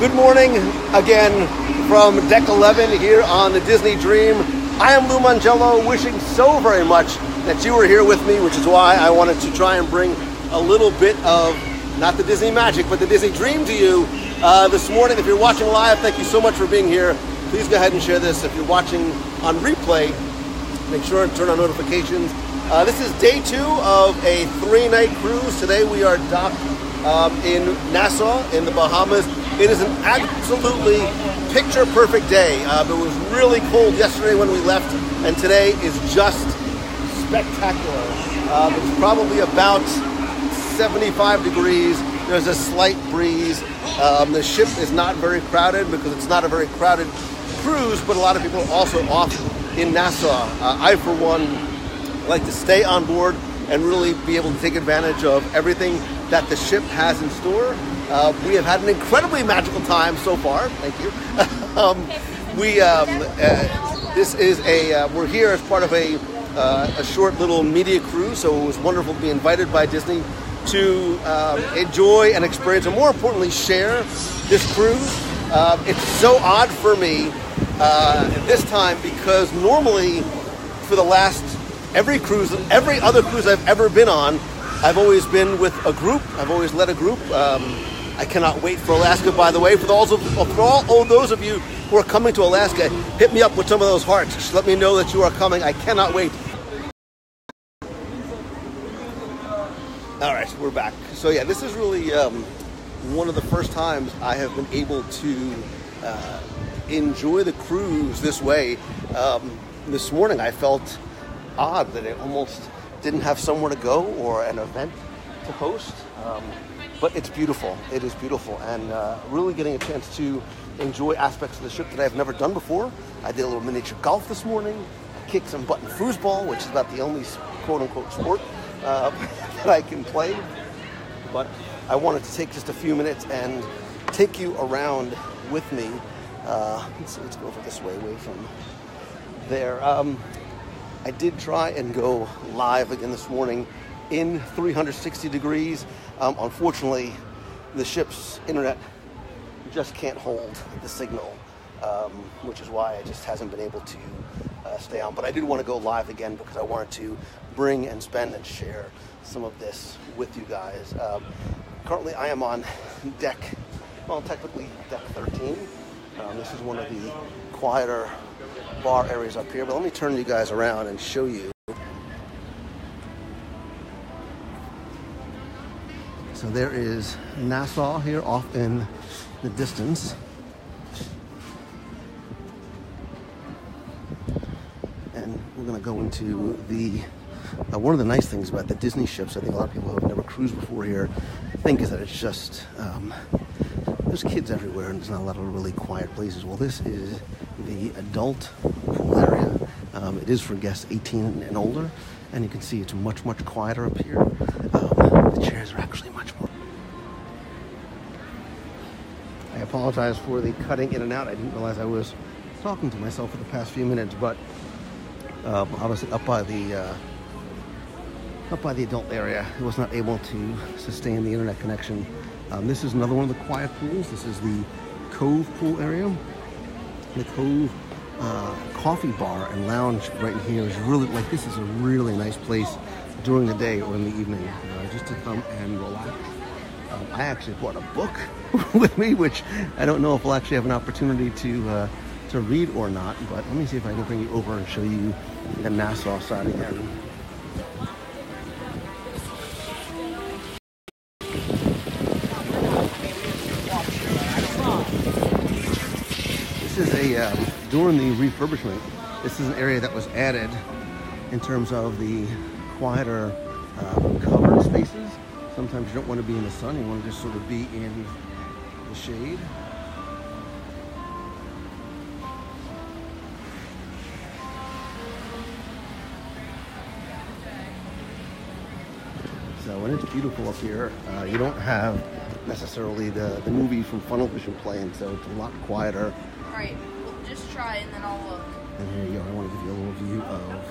Good morning again from Deck 11 here on the Disney Dream. I am Lou Mangello, wishing so very much that you were here with me, which is why I wanted to try and bring a little bit of, not the Disney magic, but the Disney Dream to you this morning. If you're watching live, thank you so much for being here. Please go ahead and share this. If you're watching on replay, make sure and turn on notifications. This is day 2 of a 3-night cruise. Today we are docked in Nassau in the Bahamas. It is an absolutely picture-perfect day. It was really cold yesterday when we left, and today is just spectacular. It's probably about 75 degrees. There's a slight breeze. The ship is not very crowded because it's not a very crowded cruise, but a lot of people are also off in Nassau. I, for one, like to stay on board and really be able to take advantage of everything that the ship has in store. We have had an incredibly magical time so far. Thank you. We're here as part of a short little media cruise, so it was wonderful to be invited by Disney to enjoy and experience, and more importantly, share this cruise. It's so odd for me this time because normally for the last every other cruise I've ever been on, I've always been with a group. I've always led a group. I cannot wait for Alaska, by the way. For all those of you who are coming to Alaska, hit me up with some of those hearts. Just let me know that you are coming. I cannot wait. All right, we're back. So yeah, this is really one of the first times I have been able to enjoy the cruise this way. This morning I felt odd that it almost didn't have somewhere to go or an event to host. But it's beautiful. It is beautiful, and really getting a chance to enjoy aspects of the ship that I've never done before. I did a little miniature golf this morning. I kicked some button foosball, which is about the only quote-unquote sport that I can play. But I wanted to take just a few minutes and take you around with me. Let's go over this way, away from there. I did try and go live again this morning in 360 degrees. Unfortunately, the ship's internet just can't hold the signal, which is why it just hasn't been able to stay on. But I did want to go live again because I wanted to bring and spend and share some of this with you guys. Currently, I am on technically deck 13. This is one of the quieter bar areas up here, but let me turn you guys around and show you. So there is Nassau here off in the distance. And we're going to go into the one of the nice things about the Disney ships, I think a lot of people who have never cruised before here think, is that it's just there's kids everywhere and there's not a lot of really quiet places. Well, this is the adult pool area. It is for guests 18 and older, and you can see it's much quieter up here. The chairs are actually much more. I apologize for the cutting in and out. I didn't realize I was talking to myself for the past few minutes, but obviously up by the adult area, I was not able to sustain the internet connection. This is another one of the quiet pools. This is the Cove pool area. The Cove coffee bar and lounge right here is really, this is a really nice place during the day or in the evening, just to come and relax. I actually brought a book with me, which I don't know if we'll actually have an opportunity to read or not, but let me see if I can bring you over and show you the Nassau side again. This is during the refurbishment, this is an area that was added in terms of the quieter covered spaces. Sometimes you don't want to be in the sun, you want to just sort of be in the shade. So, and it's beautiful up here. You don't have necessarily the movie from Funnel Vision playing, so it's a lot quieter. All right, we'll just try and then I'll look. And here you go. I want to give you a little view of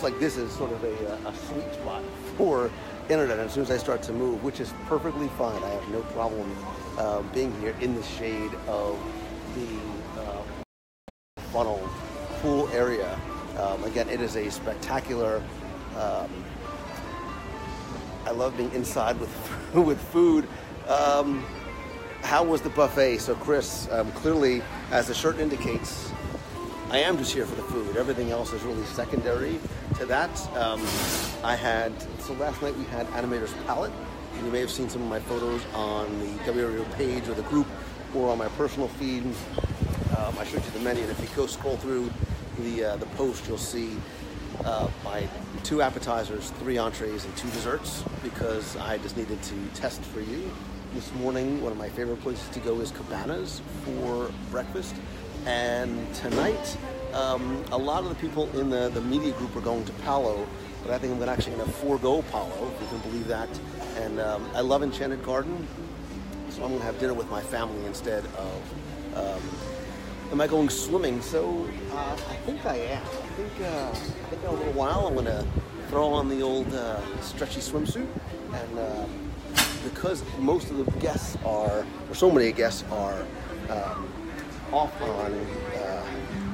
looks like this is sort of a sweet spot for internet as soon as I start to move, which is perfectly fine. I have no problem being here in the shade of the funnel pool area. Again, it is a spectacular. I love being inside with food. How was the buffet? So Chris, clearly, as the shirt indicates, I am just here for the food. Everything else is really secondary to that. So last night we had Animator's Palette. And you may have seen some of my photos on the WRO page or the group or on my personal feed. I showed you the menu, and if you go scroll through the post, you'll see my 2 appetizers, 3 entrees, and 2 desserts, because I just needed to test for you. This morning, one of my favorite places to go is Cabanas for breakfast. And tonight, a lot of the people in the media group are going to Palo, but I think I'm actually going to forego Palo, if you can believe that. And I love Enchanted Garden, so I'm going to have dinner with my family instead of, am I going swimming? So I think I am. I think in a little while I'm going to throw on the old stretchy swimsuit, and because most of the guests are, or so many guests are off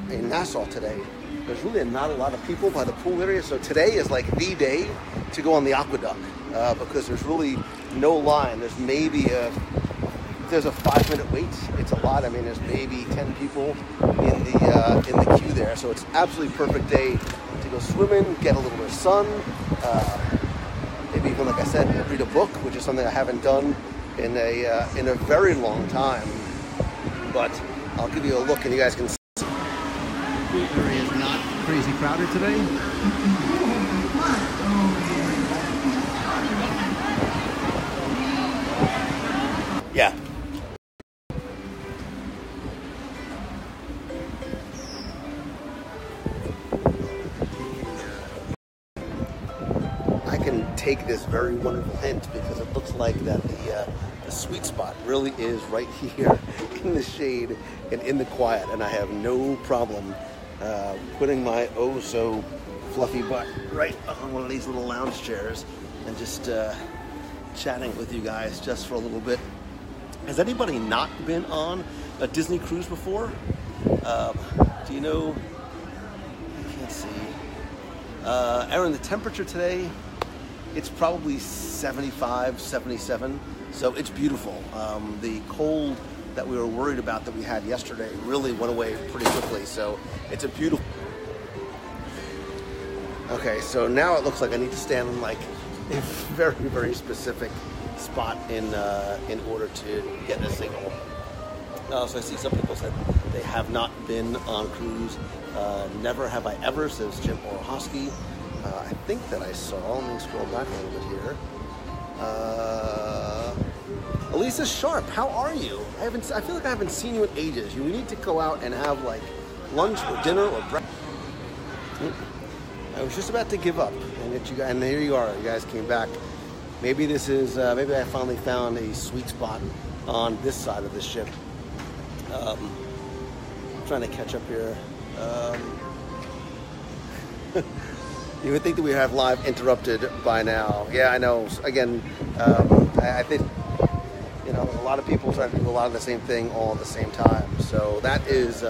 in Nassau today, there's really not a lot of people by the pool area. So today is like the day to go on the aqueduct because there's really no line. There's maybe there's a 5-minute wait. It's a lot. I mean, there's maybe 10 people in the queue there. So it's absolutely perfect day to go swimming, get a little bit of sun. Maybe even, like I said, read a book, which is something I haven't done in a very long time. But I'll give you a look, and you guys can see. The area is not crazy crowded today. Yeah. I can take this very wonderful hint because it looks like that the sweet spot really is right here in the shade and in the quiet, and I have no problem putting my oh so fluffy butt right on one of these little lounge chairs and just chatting with you guys just for a little bit. Has anybody not been on a Disney cruise before? Do you know? I can't see. Aaron, the temperature today, it's probably 75, 77, so it's beautiful. The cold that we were worried about that we had yesterday really went away pretty quickly, so it's a beautiful... Okay, so now it looks like I need to stand in like a very, very specific spot in order to get a signal. So I see some people said they have not been on cruise. Never have I ever, says Jim Orhosky. I think that I saw, let me scroll back a little bit here. Elisa Sharp, how are you? I feel like I haven't seen you in ages. You need to go out and have like lunch or dinner or breakfast. I was just about to give up and get you guys, and here you are. You guys came back. Maybe this is, maybe I finally found a sweet spot on this side of the ship. I'm trying to catch up here. You would think that we have live interrupted by now. Yeah, I know. Again, I think, you know, a lot of people try to do a lot of the same thing all at the same time. So that is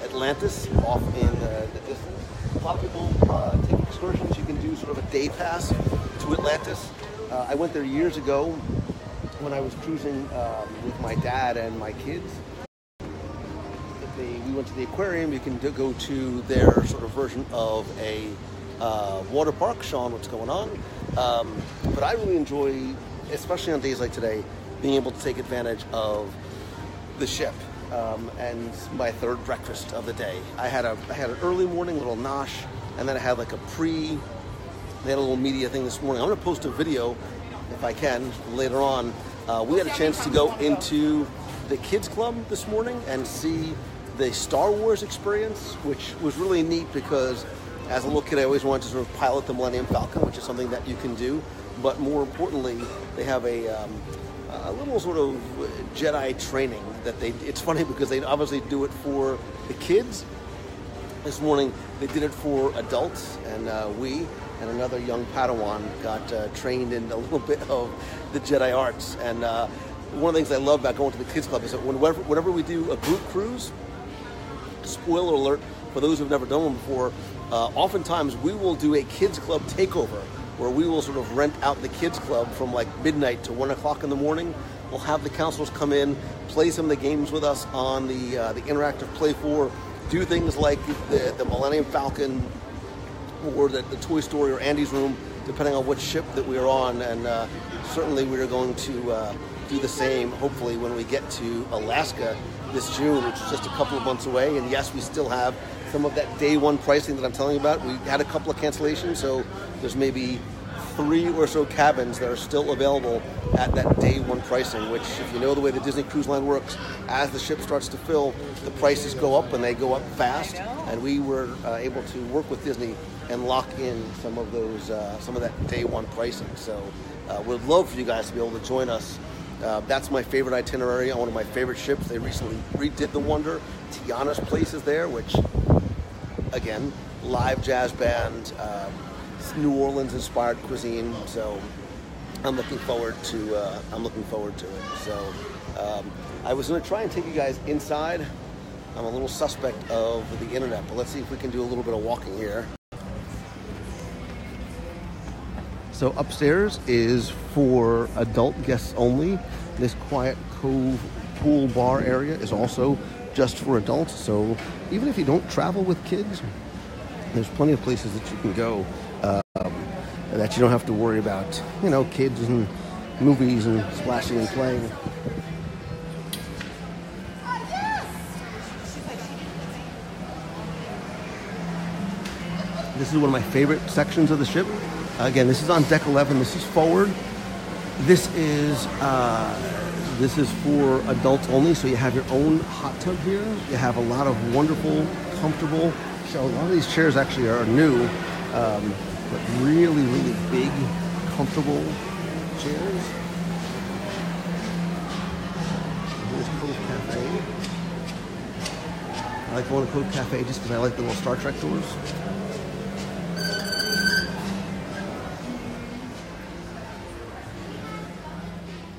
Atlantis off in the distance. A lot of people take excursions. You can do sort of a day pass to Atlantis. I went there years ago when I was cruising with my dad and my kids. We went to the aquarium. You can go to their sort of version of a water park, showing what's going on. But I really enjoy, especially on days like today, being able to take advantage of the ship. And my third breakfast of the day. I had an early morning little nosh, and then I had like they had a little media thing this morning. I'm going to post a video, if I can, later on. We had a chance to go into the kids club this morning and see the Star Wars experience, which was really neat because as a little kid I always wanted to sort of pilot the Millennium Falcon, which is something that you can do. But more importantly, they have a little sort of Jedi training that it's funny because they obviously do it for the kids, This morning they did it for adults, and we and another young Padawan got trained in a little bit of the Jedi arts. And one of the things I love about going to the kids club is that whenever we do a group cruise, spoiler alert for those who've never done one before, oftentimes we will do a kids club takeover where we will sort of rent out the kids club from like midnight to 1 o'clock in the morning. We'll have the counselors come in, play some of the games with us on the interactive Play 4, do things like the Millennium Falcon or the Toy Story or Andy's Room, depending on which ship that we are on. And certainly we are going to do the same, hopefully, when we get to Alaska this June, which is just a couple of months away. And yes, we still have some of that day one pricing that I'm telling you about. We had a couple of cancellations, so there's maybe 3 or so cabins that are still available at that day one pricing, which, if you know the way the Disney Cruise Line works, as the ship starts to fill, the prices go up, and they go up fast. And we were able to work with Disney and lock in some of that day one pricing. So we'd love for you guys to be able to join us. That's my favorite itinerary on one of my favorite ships. They recently redid the Wonder. Tiana's Place is there, which, again, live jazz band, New Orleans inspired cuisine. So I'm looking forward to it. So I was going to try and take you guys inside. I'm a little suspect of the internet, but let's see if we can do a little bit of walking here. So upstairs is for adult guests only. This Quiet Cove pool bar area is also just for adults. So even if you don't travel with kids, there's plenty of places that you can go that you don't have to worry about, kids and movies and splashing and playing. This is one of my favorite sections of the ship. Again, this is on deck 11. This is forward. This is for adults only. So you have your own hot tub here. You have a lot of wonderful, comfortable. So a lot of these chairs actually are new, but really, really big, comfortable chairs. Here's Cove Cafe. I like going to Cove Cafe just because I like the little Star Trek doors.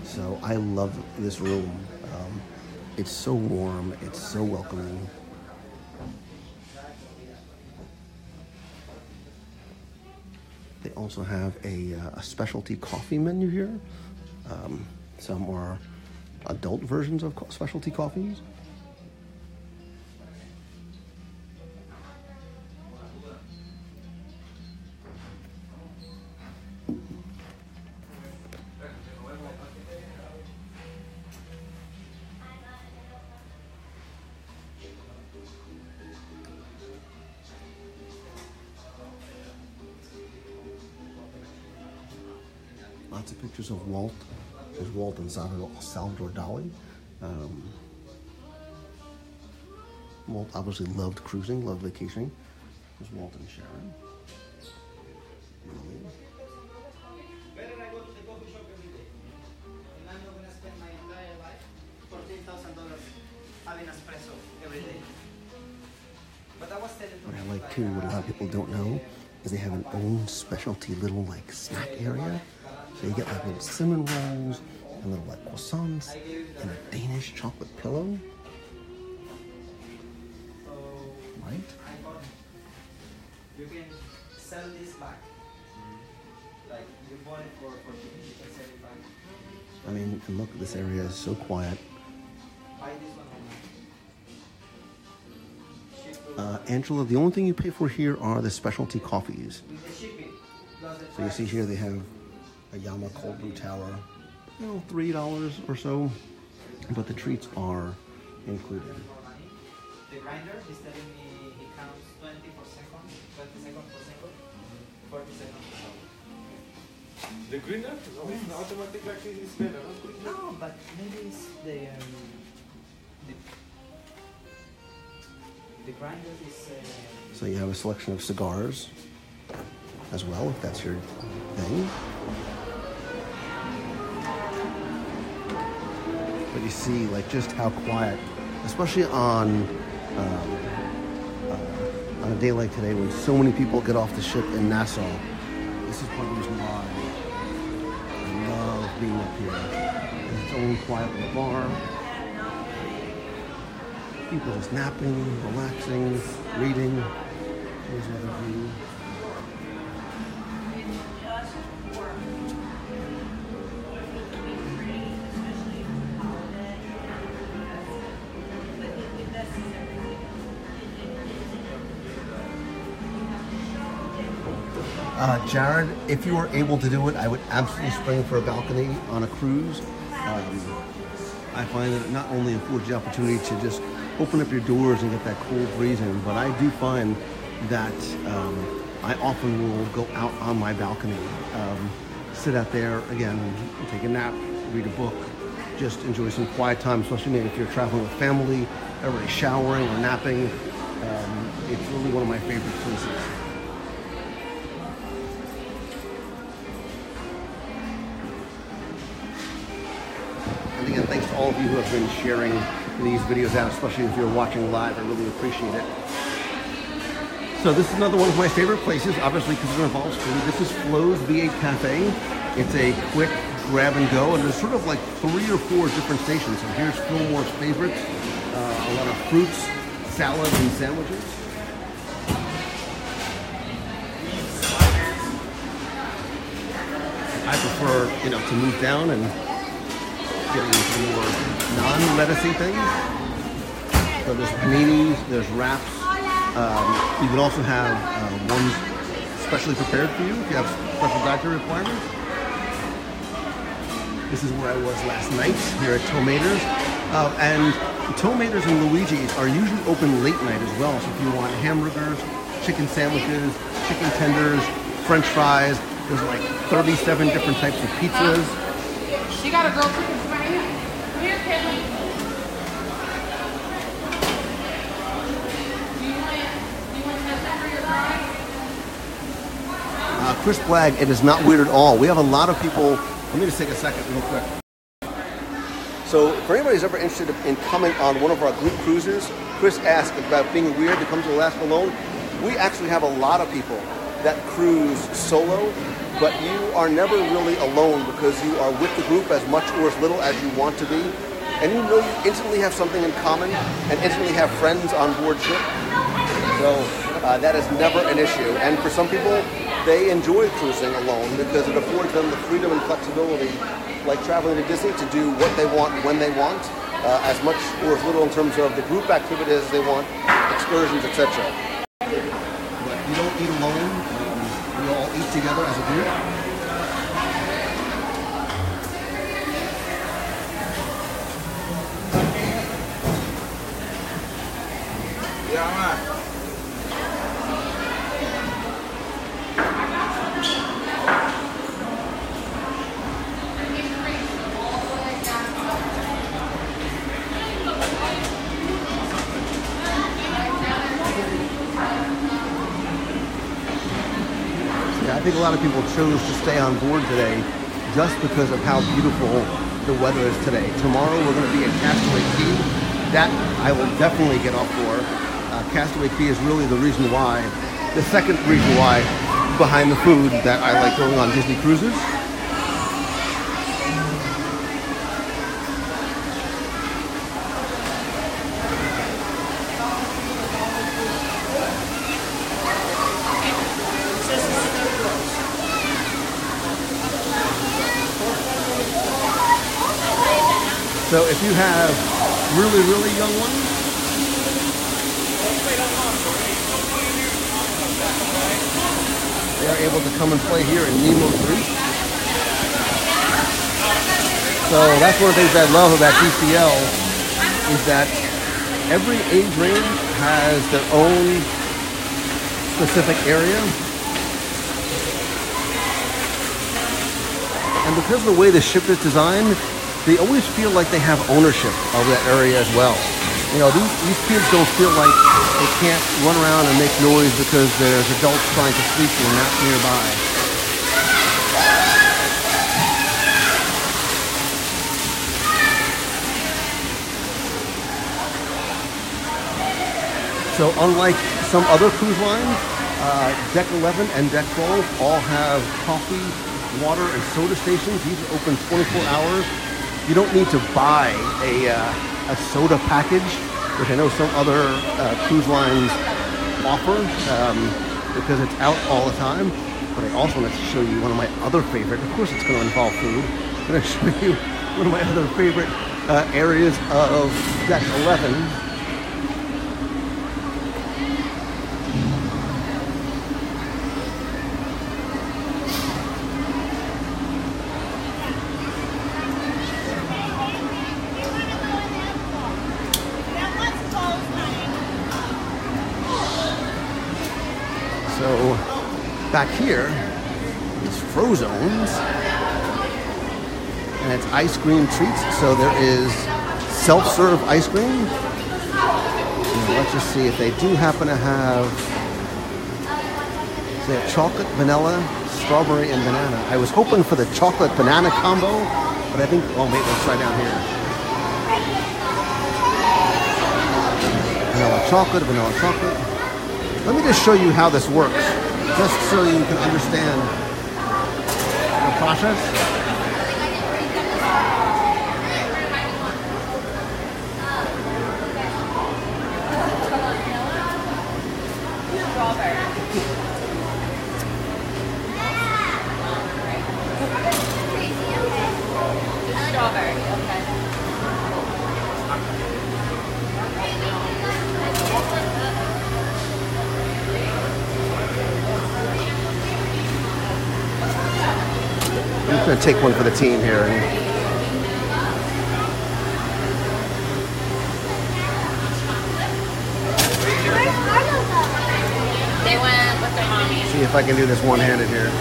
So I love this room. It's so warm. It's so welcoming. They also have a specialty coffee menu here. Some are adult versions of specialty coffees. Lots of pictures of Walt. There's Walt and Salvador Dali. Walt obviously loved cruising, loved vacationing. There's Walt and Sharon. Better I go to the coffee shop every day. And I'm not going to spend my entire life $14,000 having espresso every day. But I was telling What I like too, what a lot of people don't know, is they have an own specialty little snack area. So you get little cinnamon rolls and little croissants and a Danish chocolate pillow. Right? you can sell this back. Like you bought it for cheap, you can sell it back. I mean, and look, this area is so quiet. Buy this one Angela, the only thing you pay for here are the specialty coffees. with the shipping. Plus the So you see here they have a Yama cold brew tower, $3 or so, but the treats are included. The grinder is telling me he counts 20 seconds per second, 40 seconds per second. The grinder? No, it's automatic like this is better, no? No, but maybe it's the grinder is. So you have a selection of cigars as well, if that's your thing. But you see, just how quiet, especially on on a day like today when so many people get off the ship in Nassau. This is part of the reason why I love being up here. There's its own quiet little bar. People just napping, relaxing, reading. Here's another view. Jared, if you were able to do it, I would absolutely spring for a balcony on a cruise. I find that it not only affords the opportunity to just open up your doors and get that cool breeze in, but I do find that I often will go out on my balcony, sit out there, again, take a nap, read a book, just enjoy some quiet time, especially maybe if you're traveling with family, everybody showering or napping. It's really one of my favorite places. And again, thanks to all of you who have been sharing these videos out, especially if you're watching live. I really appreciate it. So this is another one of my favorite places, obviously because it involves food. This is Flo's V8 Cafe. It's a quick grab and go, and there's sort of like 3 or 4 different stations. So here's Fillmore's favorites, a lot of fruits, salads, and sandwiches. I prefer, to move down and get into more non-lettucey things. So there's paninis, there's wraps. You can also have ones specially prepared for you if you have special dietary requirements. This is where I was last night, here at Tomaters. And Tomaters and Luigi's are usually open late night as well. So if you want hamburgers, chicken sandwiches, chicken tenders, French fries, there's like 37 different types of pizzas. She got a girl cooking for me. Come here, Caitlin. Do you want that for your fries? Chris Blagg, it is not weird at all. We have a lot of people. Let me just take a second real quick. So for anybody who's ever interested in coming on one of our group cruises, Chris asked about being weird to come to Alaska alone. We actually have a lot of people that cruise solo, but you are never really alone because you are with the group as much or as little as you want to be. And you instantly have something in common and instantly have friends on board ship. So that is never an issue. And for some people, they enjoy cruising alone because it affords them the freedom and flexibility, like traveling to Disney, to do what they want when they want, as much or as little in terms of the group activities they want, excursions, etc. But you don't eat alone. We all eat together as a group. Yeah, man. I think a lot of people chose to stay on board today just because of how beautiful the weather is today. Tomorrow we're going to be at Castaway Cay. That I will definitely get off for. Castaway Cay is really the reason why, the second reason why behind the food that I like going on Disney cruises. So if you have really, really young ones, they are able to come and play here in Nemo's Reach. So that's one of the things I love about DCL is that every age range has their own specific area. And because of the way the ship is designed, they always feel like they have ownership of that area as well. These kids don't feel like they can't run around and make noise because there's adults trying to sleep or nap nearby. So unlike some other cruise lines, Deck 11 and Deck 12 all have coffee, water, and soda stations. These are open 24 hours. You don't need to buy a soda package, which I know some other cruise lines offer because it's out all the time. But I also wanted to show you one of my other favorite, of course it's going to involve food, I'm going to show you one of my other favorite areas of Deck 11. So back here is Frozones, and it's ice cream treats. So there is self-serve ice cream. Now let's just see if they do happen to have, they have chocolate, vanilla, strawberry, and banana. I was hoping for the chocolate banana combo, but I think, oh wait, let's try down here. Vanilla chocolate. Let me just show you how this works, just so you can understand the process. Strawberry, okay. I'm just going to take one for the team here. They went with their mommy. See if I can do this one-handed here.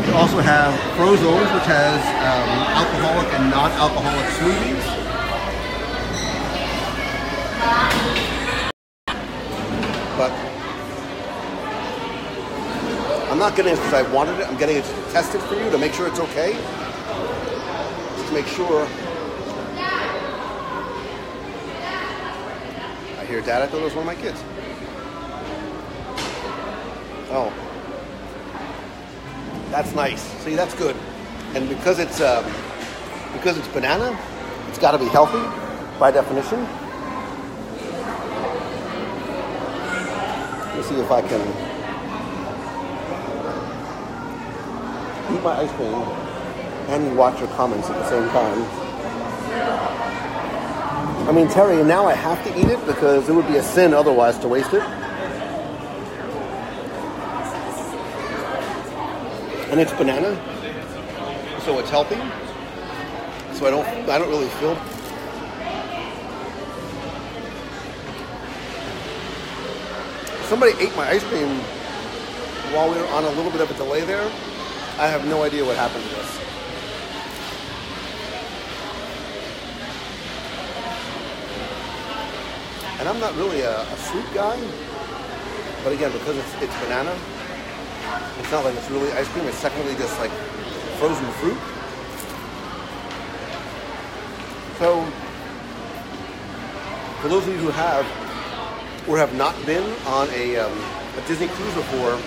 We also have Frozones, which has alcoholic and non-alcoholic smoothies. But I'm not getting it because I wanted it. I'm getting it to test it for you to make sure it's okay. Just to make sure. I hear Dad. I thought it was one of my kids. Oh. That's nice. See, that's good. And because it's banana, it's got to be healthy by definition. Let's see if I can eat my ice cream and watch your comments at the same time. I mean, Terry, now I have to eat it because it would be a sin otherwise to waste it. And it's banana, so it's healthy. So I don't really feel. Somebody ate my ice cream while we were on a little bit of a delay there. I have no idea what happened to this. And I'm not really a fruit guy, but again, because it's banana. It's not like it's really ice cream. It's technically just like frozen fruit. So, for those of you who have or have not been on a Disney cruise before,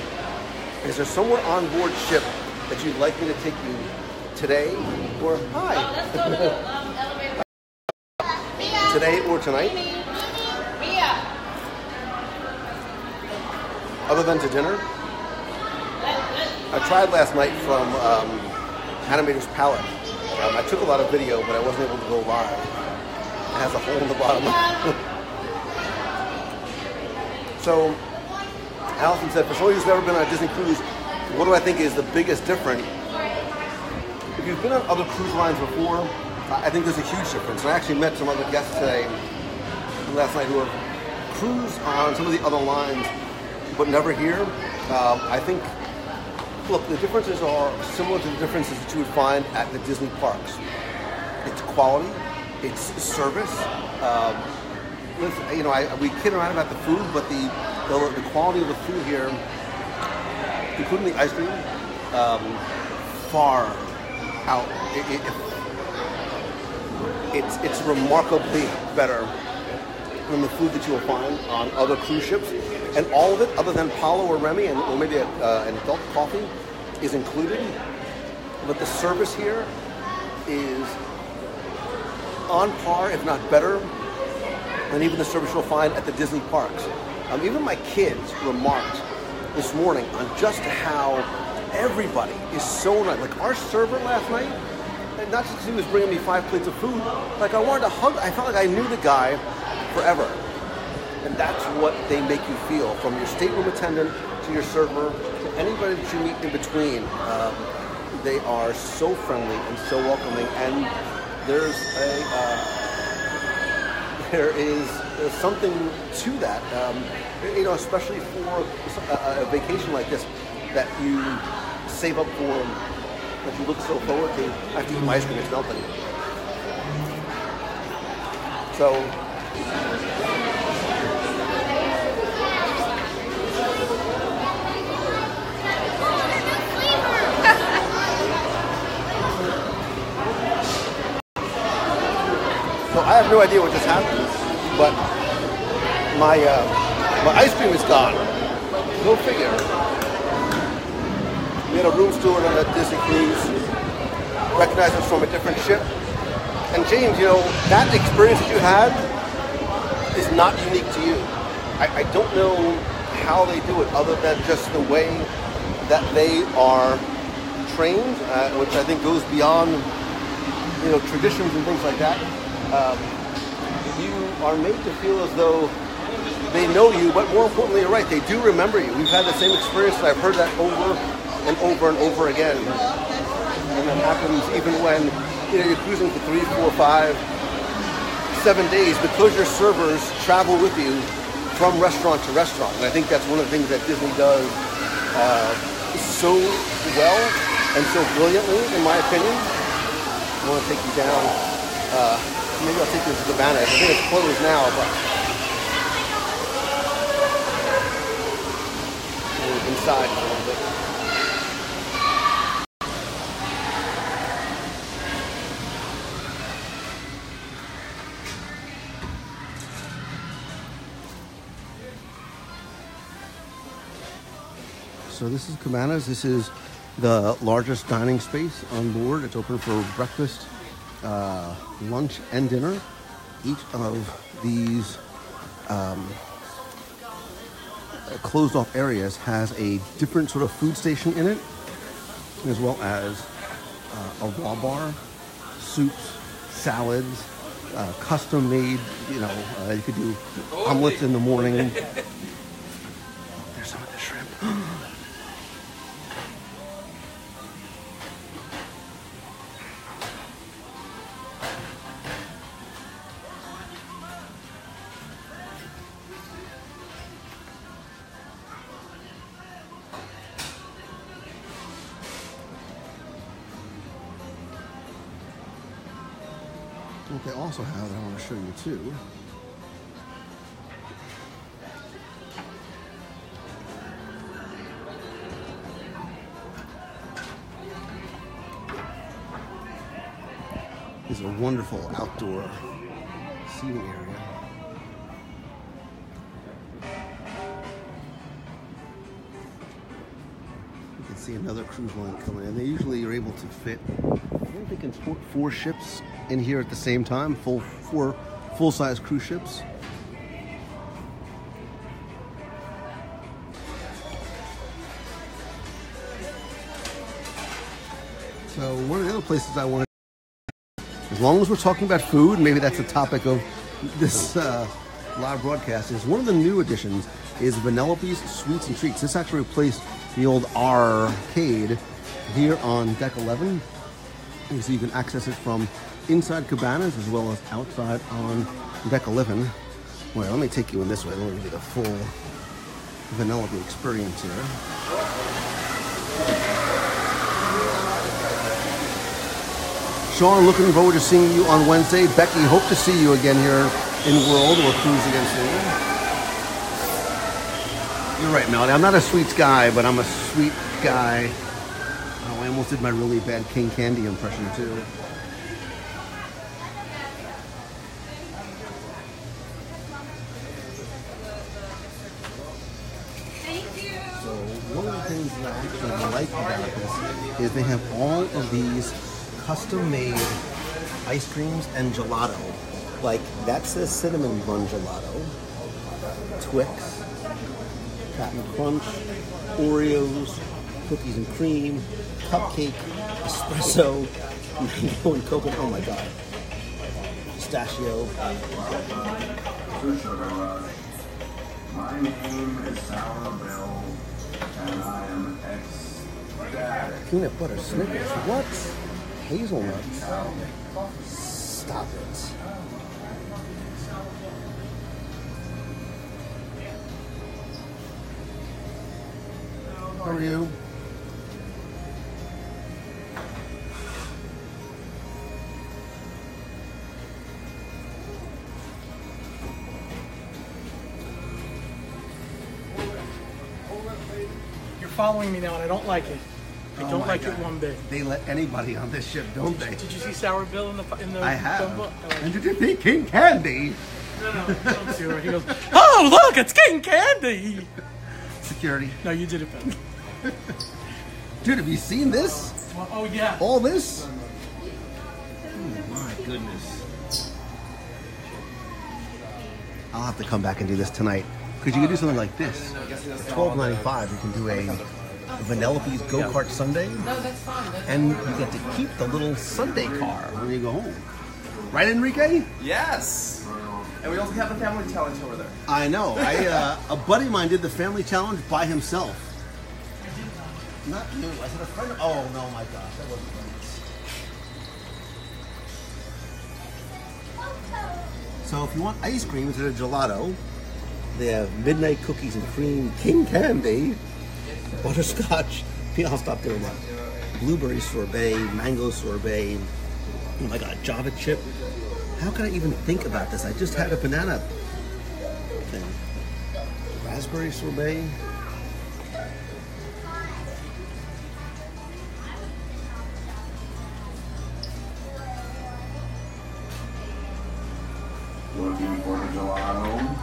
is there somewhere on board ship that you'd like me to take you today or hi? Let's go to the elevator. Today or tonight? Other than to dinner? I tried last night from Animator's Palette. I took a lot of video, but I wasn't able to go live. It has a hole in the bottom. So, Allison said, for somebody who's never been on a Disney cruise, what do I think is the biggest difference? If you've been on other cruise lines before, I think there's a huge difference. I actually met some other guests today, last night, who have cruised on some of the other lines, but never here. I think look, the differences are similar to the differences that you would find at the Disney parks. It's quality, it's service. Listen, you know, we kid around about the food, but the quality of the food here, including the ice cream, far out. It's remarkably better than the food that you will find on other cruise ships, and all of it, other than Palo or Remy, or maybe an adult coffee, is included. But the service here is on par, if not better, than even the service you'll find at the Disney parks. Even my kids remarked this morning on just how everybody is so nice. Like our server last night, and not just because he was bringing me 5 plates of food, like I wanted to hug. I felt like I knew the guy forever. And that's what they make you feel, from your stateroom attendant to your server to anybody that you meet in between. They are so friendly and so welcoming, and there is something to that, you know, especially for a vacation like this that you save up for, that you look so forward to. I have to eat my ice cream, it's melting. So, I have no idea what just happened, but my ice cream is gone. Go figure. We had a room steward on a Disney cruise, recognized us from a different ship. And James, you know, that experience that you had is not unique to you. I don't know how they do it, other than just the way that they are trained, which I think goes beyond, you know, traditions and things like that. You are made to feel as though they know you, but more importantly, you're right, they do remember you. We've had the same experience, and I've heard that over and over and over again. And that happens even when, you know, you're cruising for 3, 4, 5, 7 days, because your servers travel with you from restaurant to restaurant. And I think that's one of the things that Disney does so well and so brilliantly, in my opinion. I want to take you down. Maybe I'll take you to Cabana. I think it's closed now, but we're inside a little bit. So this is Cabanas. This is the largest dining space on board. It's open for breakfast, lunch, and dinner. Each of these closed off areas has a different sort of food station in it, as well as a raw bar, soups, salads, custom made, you know, you could do omelets in the morning. There's some of the shrimp. What they also have that I want to show you too is a wonderful outdoor seating area. You can see another cruise line coming in. They usually are able to fit, I think they can support 4 ships in here at the same time, 4 full-size cruise ships. So one of the other places I want to, as long as we're talking about food, maybe that's the topic of this live broadcast, is one of the new additions is Vanellope's Sweets and Treats. This actually replaced the old arcade here on deck 11. And so you can access it from inside Cabanas as well as outside on deck 11. Well, let me take you in this way. Let me give you the full Vanellope experience here. Sean, looking forward to seeing you on Wednesday. Becky, hope to see you again here in World or Cruise Again soon. You're right, Melody. I'm not a sweets guy, but I'm a sweet guy. Oh, I almost did my really bad King Candy impression, too. So one of the things that I actually like about this is they have all of these custom-made ice creams and gelato. Like, that's the cinnamon bun gelato, Twix, Captain Crunch, Oreos, cookies and cream, cupcake, espresso, mango and coconut. Oh my god. Pistachio. My name is Sour Bill, and I am ecstatic. Peanut butter Snickers. What? Hazelnuts. Stop it. How are you? You're following me now, and I don't like it. I Oh don't my like God. it one bit. They let anybody on this ship, don't they? Did you see Sour Bill in the I have. phone book? And did you think King Candy? No, don't see her. He goes, "Oh, look, it's King Candy." Security. No, you did it better. Dude, have you seen this? Well, oh yeah. All this? Oh my goodness. I'll have to come back and do this tonight. Because you can do something like this. $12.95, you can do a Vanellope's go-kart sundae. No, that's fine. And you get to keep the little Sunday car when you go home. Right, Enrique? Yes. And we also have the family challenge over there. I know. A buddy of mine did the family challenge by himself. Not you. I said a friend of... Oh, no, my gosh. That wasn't right. So if you want ice cream instead of gelato, they have midnight cookies and cream, King Candy, butterscotch. I'll stop doing that. Blueberry sorbet, mango sorbet. Oh my god, Java chip. How can I even think about this? I just had a banana thing. Raspberry sorbet. Looking for the gelato?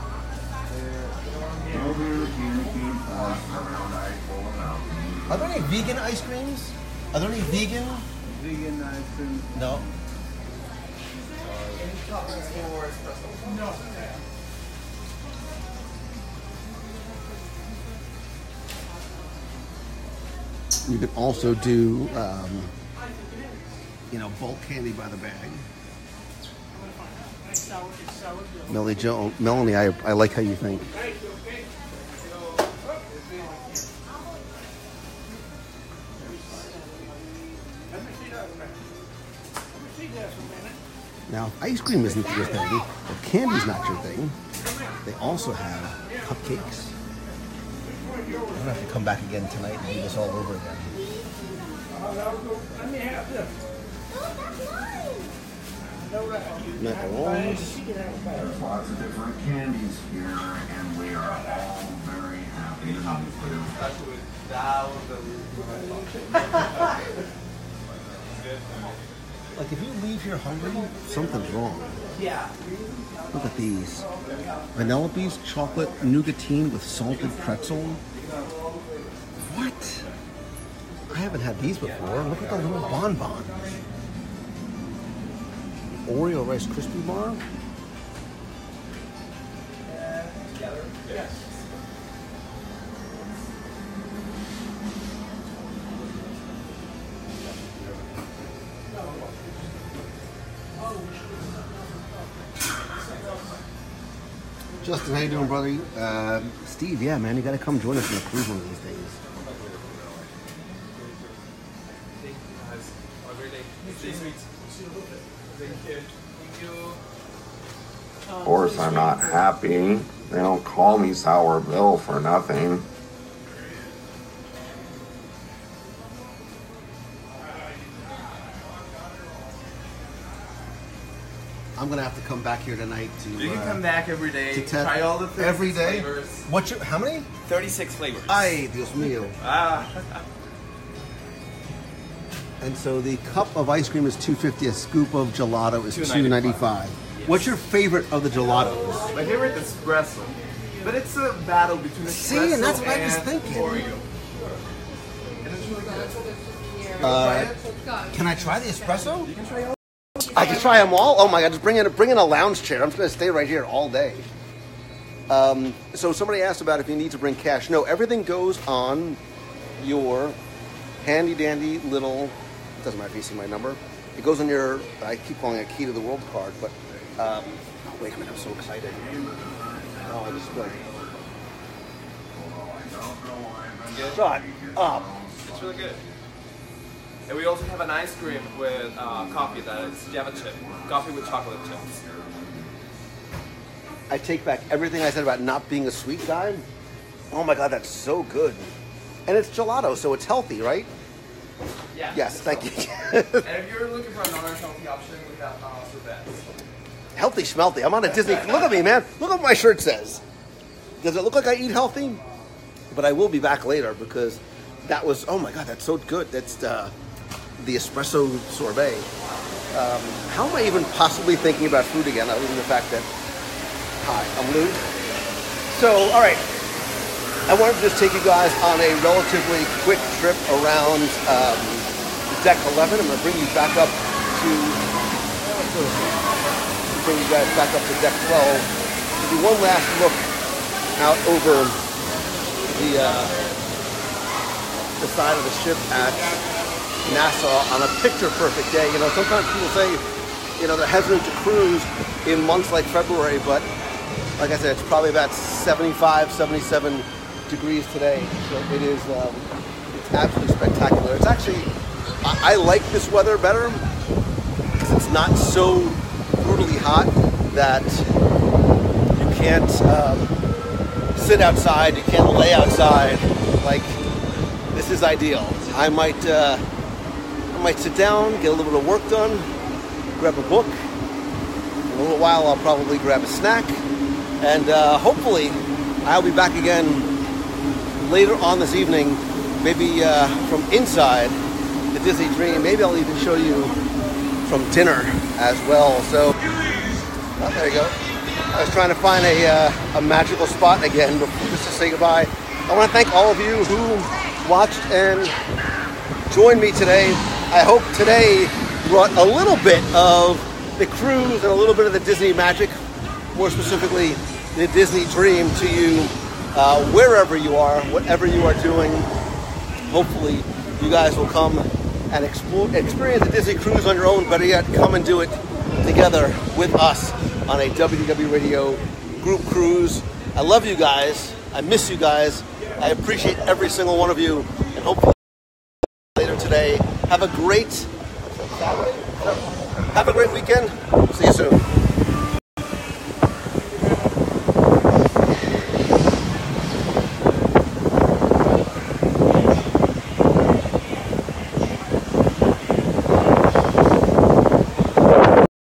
Are there any vegan ice creams? Are there any vegan? Vegan ice cream. No. Any toppings for espresso? No. You can also do, bulk candy by the bag. Melanie, I like how you think. Now, if ice cream isn't your thing, or candy's not your thing, they also have cupcakes. I'm gonna have to come back again tonight and do this all over again. Macarons. There's lots of different candies here, and we are all very happy to meet you. Like, if you leave here hungry, something's wrong. Yeah. Look at these. Vanellope's chocolate nougatine with salted pretzel. What? I haven't had these before. Look at the little bonbons. Oreo Rice Krispie bar. Justin, how you doing, brother? Steve, yeah, man, you got to come join us on a cruise one of these days. Of course, I'm not happy. They don't call me Sour Bill for nothing. I'm gonna have to come back here tonight to. You can come back every day. To Try all the 36 every day. flavors. What's your? How many? 36 flavors. Ay, Dios mío. And so the cup of ice cream is $2.50. A scoop of gelato is $2.95. Yes. What's your favorite of the gelatos? My favorite is espresso, but it's a battle between espresso See, and that's what I was thinking. Oreo. And it's really good. Can I try the espresso? You can try all. I can try them all. Oh my God! Just bring in a lounge chair. I'm just gonna stay right here all day. So somebody asked about if you need to bring cash. No, everything goes on your handy dandy little. It doesn't matter if you see my number. It goes on your. I keep calling it a key to the world card, but oh, wait a minute! I'm so excited. Oh, I just like. Shut up. It's really good. And we also have an ice cream with coffee that is Java chip. Coffee with chocolate chips. I take back everything I said about not being a sweet guy. Oh my God, that's so good. And it's gelato, so it's healthy, right? Yeah. Yes, thank you. And if you're looking for a non-healthy option, we have sorbets. Healthy schmelty. I'm on a Disney. Look at me, man. Look what my shirt says. Does it look like I eat healthy? But I will be back later because that was, oh my God, that's so good. That's the espresso sorbet. How am I even possibly thinking about food again, other than the fact that, hi, I'm Lou. So, all right. I wanted to just take you guys on a relatively quick trip around Deck 11. I'm going to bring you back up to, Deck 12. To do one last look out over the side of the ship at Nassau on a picture-perfect day. You know, sometimes people say, you know, they're hesitant to cruise in months like February, but like I said, it's probably about 75, 77 degrees today. So it is, it's absolutely spectacular. It's actually, I like this weather better because it's not so brutally hot that you can't sit outside, you can't lay outside. Like, this is ideal. I might sit down, get a little bit of work done, grab a book. In a little while, I'll probably grab a snack, and hopefully, I'll be back again later on this evening, maybe from inside the Disney Dream. Maybe I'll even show you from dinner as well. So, oh, there you go. I was trying to find a magical spot again just to say goodbye. I want to thank all of you who watched and joined me today. I hope today brought a little bit of the cruise and a little bit of the Disney magic, more specifically the Disney Dream, to you wherever you are, whatever you are doing. Hopefully you guys will come and experience the Disney cruise on your own. Better yet, come and do it together with us on a WDW Radio group cruise. I love you guys. I miss you guys. I appreciate every single one of you. And hopefully later today, have a great weekend. See you soon.